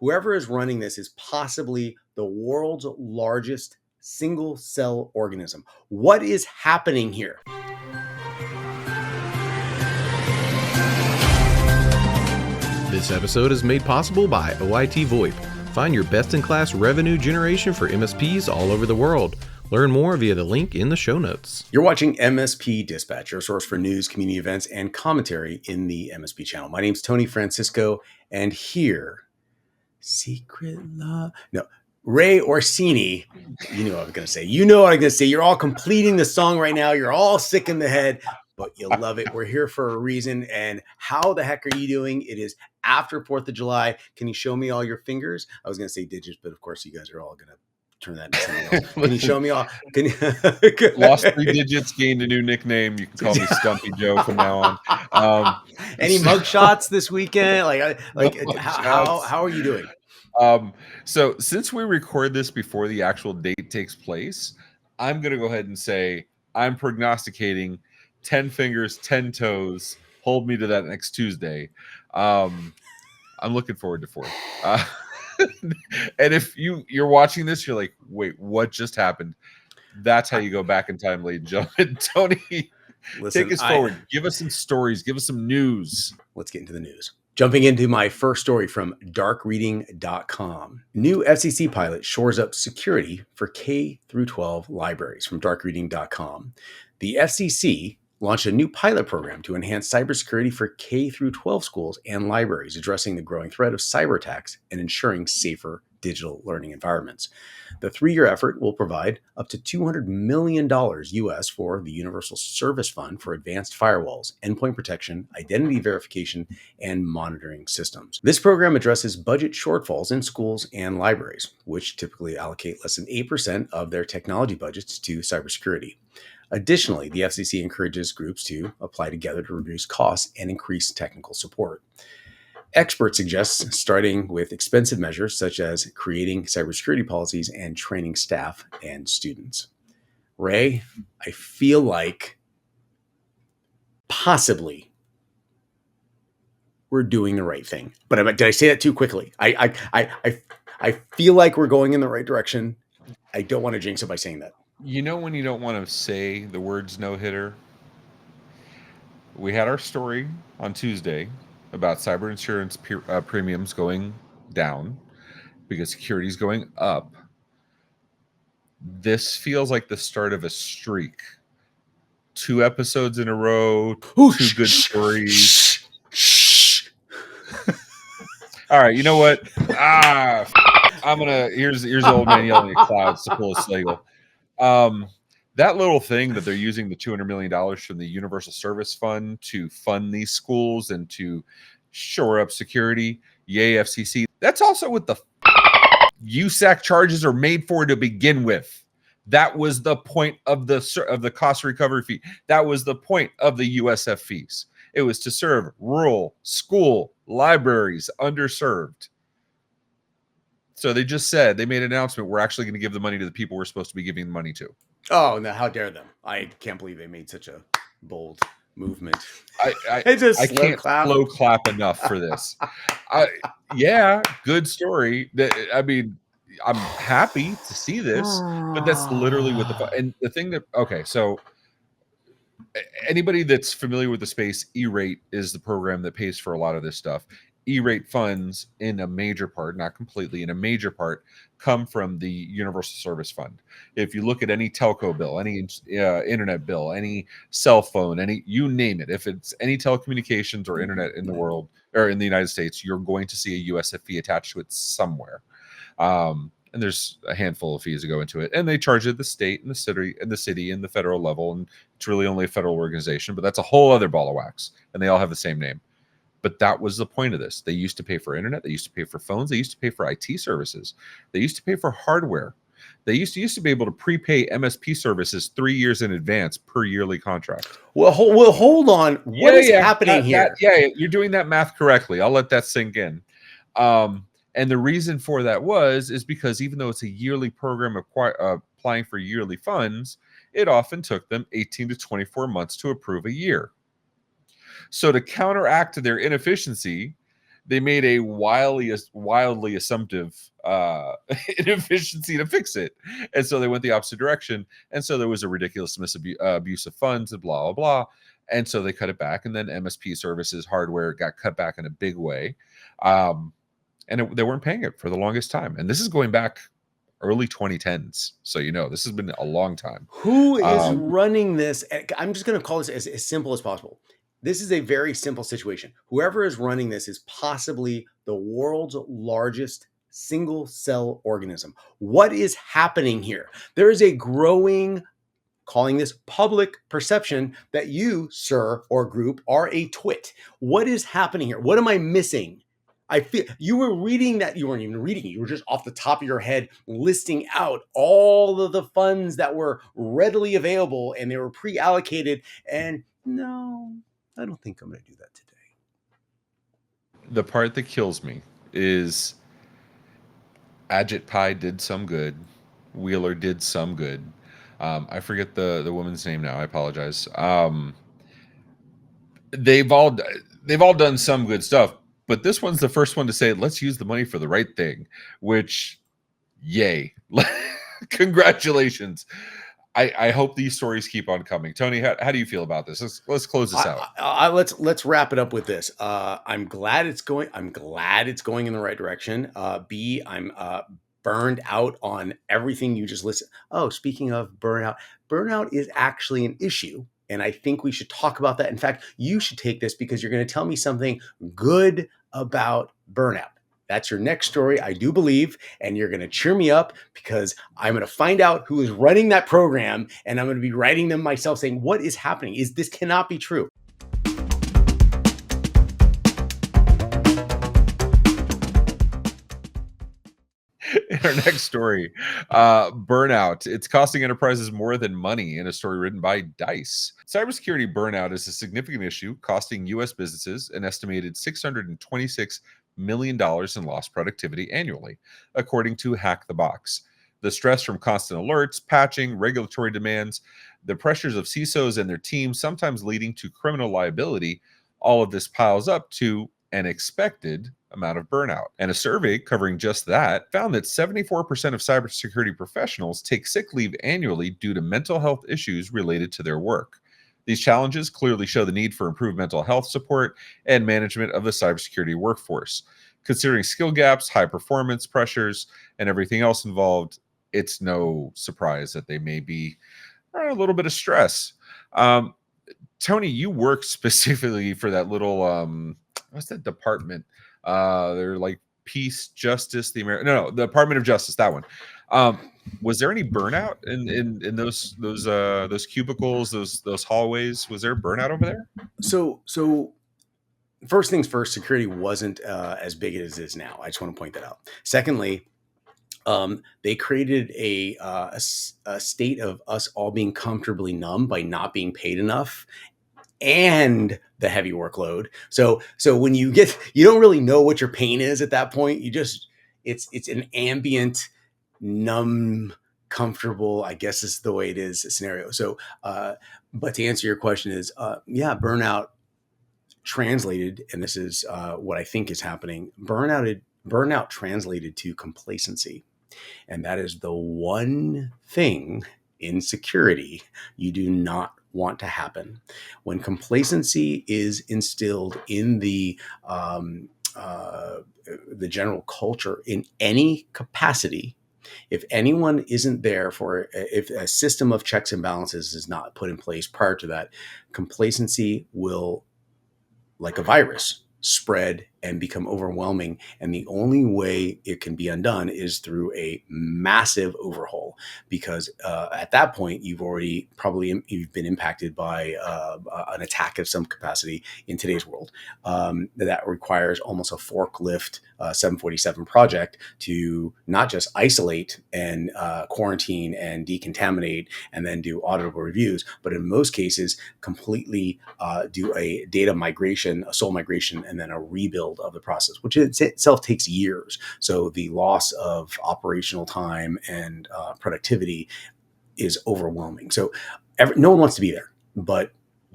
Whoever is running this is possibly the world's largest single-cell organism. What is happening here? This episode is made possible by OITVOIP. Find your best-in-class revenue generation for MSPs all over the world. Learn more via the link in the show notes. You're watching MSP Dispatch, your source for news, community events, and commentary in the MSP channel. My name's Tony Francisco, and here, Secret Love. No, Ray Orsini. You know what I was going to say. You know what I'm going to say. You're all completing the song right now. You're all sick in the head, but you love it. We're here for a reason. And how the heck are you doing? It is after 4th of July. Can you show me all your fingers? I was going to say digits, but of course you guys are all going to turn that into something else. Can you show me all? Can you Lost 3 digits, gained a new nickname. You can call me Stumpy Joe from now on. Any mug shots this weekend? How are you doing? So since we record this before the actual date takes place, I'm going to go ahead and say I'm prognosticating 10 fingers, 10 toes. Hold me to that next Tuesday. I'm looking forward to 4th. And if you're watching this, you're like, wait, what just happened? That's how you go back in time, ladies and gentlemen. Tony, take us forward. Give us some stories. Give us some news. Let's get into the news. Jumping into my first story from darkreading.com. New FCC Pilot shores up security for K-12 libraries from darkreading.com. The FCC launched a new pilot program to enhance cybersecurity for K-12 schools and libraries, addressing the growing threat of cyber attacks and ensuring safer digital learning environments. The 3-year effort will provide up to $200 million US for the Universal Service Fund for advanced firewalls, endpoint protection, identity verification, and monitoring systems. This program addresses budget shortfalls in schools and libraries, which typically allocate less than 8% of their technology budgets to cybersecurity. Additionally, the FCC encourages groups to apply together to reduce costs and increase technical support. Experts suggest starting with expensive measures such as creating cybersecurity policies and training staff and students. Ray, I feel like possibly we're doing the right thing. But did I say that too quickly? I feel like we're going in the right direction. I don't want to jinx it by saying that. You know when you don't want to say the words no-hitter? We had our story on Tuesday about cyber insurance premiums going down because security is going up. This feels like the start of a streak. 2 episodes in a row, 2 good stories. All right, you know what? Here's the old man yelling at clouds to pull a Slagle. That little thing that they're using the $200 million from the Universal Service Fund to fund these schools and to shore up security, yay FCC. That's also what the USAC charges are made for to begin with. That was the point of the cost recovery fee. That was the point of the USF fees. It was to serve rural school libraries, underserved. So they just said, they made an announcement, we're actually going to give the money to the people we're supposed to be giving the money to. Oh, no, how dare them. I can't believe they made such a bold movement. I can't slow clap enough for this. Yeah, good story. I mean, I'm happy to see this, but that's literally what and the thing that, okay, so anybody that's familiar with the space, E-Rate is the program that pays for a lot of this stuff. E-Rate funds in a major part, not completely, in a major part, come from the Universal Service Fund. If you look at any telco bill, any internet bill, any cell phone, you name it, if it's any telecommunications or internet in the world or in the United States, you're going to see a USF fee attached to it somewhere. And there's a handful of fees that go into it, and they charge it the state and the city and the federal level, and it's really only a federal organization, but that's a whole other ball of wax, and they all have the same name. But that was the point of this. They used to pay for internet. They used to pay for phones. They used to pay for IT services. They used to pay for hardware. They used to be able to prepay MSP services 3 years in advance per yearly contract. Well, hold on. What is happening here? You're doing that math correctly. I'll let that sink in. And the reason for that is because even though it's a yearly program applying for yearly funds, it often took them 18 to 24 months to approve a year. So to counteract their inefficiency, they made a wildly assumptive inefficiency to fix it. And so they went the opposite direction. And so there was a ridiculous abuse of funds and blah, blah, blah. And so they cut it back. And then MSP services hardware got cut back in a big way. They weren't paying it for the longest time. And this is going back early 2010s. So, this has been a long time. Who is running this? I'm just going to call this as simple as possible. This is a very simple situation. Whoever is running this is possibly the world's largest single cell organism. What is happening here? There is a growing, calling this public perception, that you, sir, or group, are a twit. What is happening here? What am I missing? I feel you were reading that. You weren't even reading it. You were just off the top of your head listing out all of the funds that were readily available and they were pre-allocated. And no, I don't think I'm going to do that today. The part that kills me is Ajit Pai did some good. Wheeler did some good. I forget the woman's name now. I apologize. They've all done some good stuff, but this one's the first one to say, let's use the money for the right thing, which, yay. Congratulations. I hope these stories keep on coming. Tony, how do you feel about this? Let's close this out. Let's wrap it up with this. I'm glad it's going in the right direction. B, I'm burned out on everything you just listed. Oh, speaking of burnout is actually an issue. And I think we should talk about that. In fact, you should take this because you're going to tell me something good about burnout. That's your next story, I do believe. And you're going to cheer me up because I'm going to find out who is running that program. And I'm going to be writing them myself saying, what is happening? This cannot be true. In our next story, burnout. It's costing enterprises more than money, in a story written by Dice. Cybersecurity burnout is a significant issue, costing U.S. businesses an estimated $626 million in lost productivity annually, according to Hack the Box. The stress from constant alerts, patching, regulatory demands, the pressures of CISOs and their teams, sometimes leading to criminal liability, all of this piles up to an expected amount of burnout. And a survey covering just that found that 74% of cybersecurity professionals take sick leave annually due to mental health issues related to their work. These challenges clearly show the need for improved mental health support and management of the cybersecurity workforce. Considering skill gaps, high performance pressures, and everything else involved, it's no surprise that they may be a little bit of stress. Tony, you work specifically for that little, what's that department? They're like Peace, Justice, the Department of Justice, that one. Was there any burnout in those cubicles, those hallways? Was there burnout over there? So first things first, security wasn't as big as it is now. I just want to point that out. Secondly, they created a state of us all being comfortably numb by not being paid enough and the heavy workload. So when you don't really know what your pain is at that point. It's an ambient, numb, comfortable, I guess is the way it is, scenario. So, but to answer your question is, burnout translated, and this is what I think is happening. Burnout translated to complacency. And that is the one thing in security you do not want to happen. When complacency is instilled in the general culture in any capacity, if anyone isn't there if a system of checks and balances is not put in place prior to that, complacency will, like a virus, spread and become overwhelming. And the only way it can be undone is through a massive overhaul, because at that point, you've been impacted by an attack of some capacity in today's world. That requires almost a forklift 747 project to not just isolate and quarantine and decontaminate and then do auditable reviews, but in most cases, completely do a data migration, a soul migration, and then a rebuild of the process, which itself takes years. So the loss of operational time and productivity is overwhelming. So no one wants to be there, but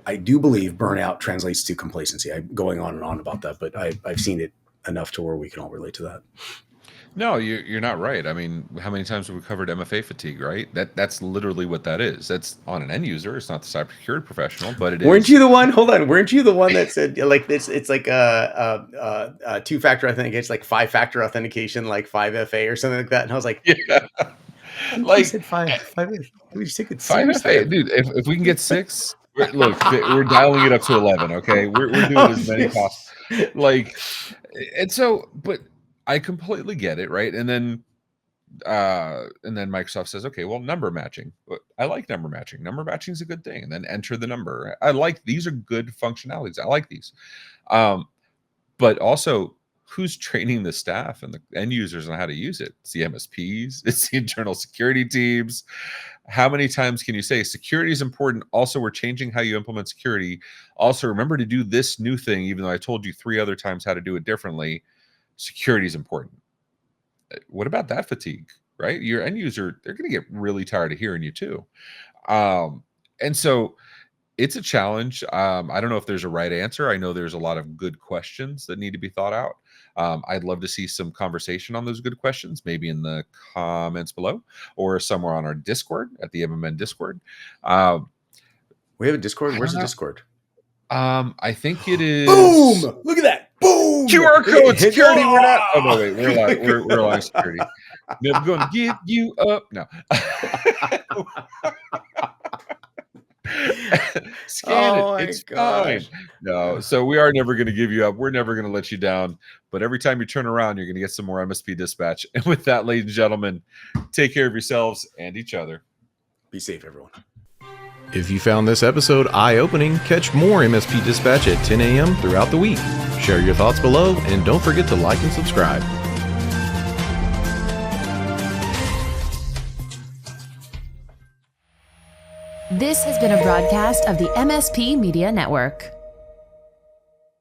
I do believe burnout translates to complacency. I'm going on and on about that, but I've seen it enough to where we can all relate to that. No, you're not right. I mean, how many times have we covered MFA fatigue, right? That's literally what that is. That's on an end user. It's not the cybersecurity professional, but it Weren't is. you the one? Hold on. Weren't you the one that said like this? It's like a 2-factor authentication, it's like 5-factor authentication, like 5FA or something like that. And I was like, yeah, like you said 5FA. We just take it seriously, 5FA, dude. If we can get 6, look, we're dialing it up to 11. Okay, we're doing as many possible. Like, and so, but I completely get it, right? And then Microsoft says, okay, well, number matching. I like number matching. Number matching is a good thing. And then enter the number. These are good functionalities. I like these. But also, who's training the staff and the end users on how to use it? It's the MSPs. It's the internal security teams. How many times can you say security is important? Also, we're changing how you implement security. Also, remember to do this new thing, even though I told you 3 other times how to do it differently. Security is important. What about that fatigue, right? Your end user, they're going to get really tired of hearing you too. And so it's a challenge. I don't know if there's a right answer. I know there's a lot of good questions that need to be thought out. I'd love to see some conversation on those good questions, maybe in the comments below or somewhere on our Discord at the MMN Discord. We have a Discord. Where's the Discord? I think it is. Boom! Look at that. Boom! QR code security. We're not. Oh no, wait. We're live security. Never going to give you up. No. Scan it. It's fine. No. So we are never going to give you up. We're never going to let you down. But every time you turn around, you're going to get some more MSP Dispatch. And with that, ladies and gentlemen, take care of yourselves and each other. Be safe, everyone. If you found this episode eye-opening, catch more MSP Dispatch at 10 a.m. throughout the week. Share your thoughts below, and don't forget to like and subscribe. This has been a broadcast of the MSP Media Network.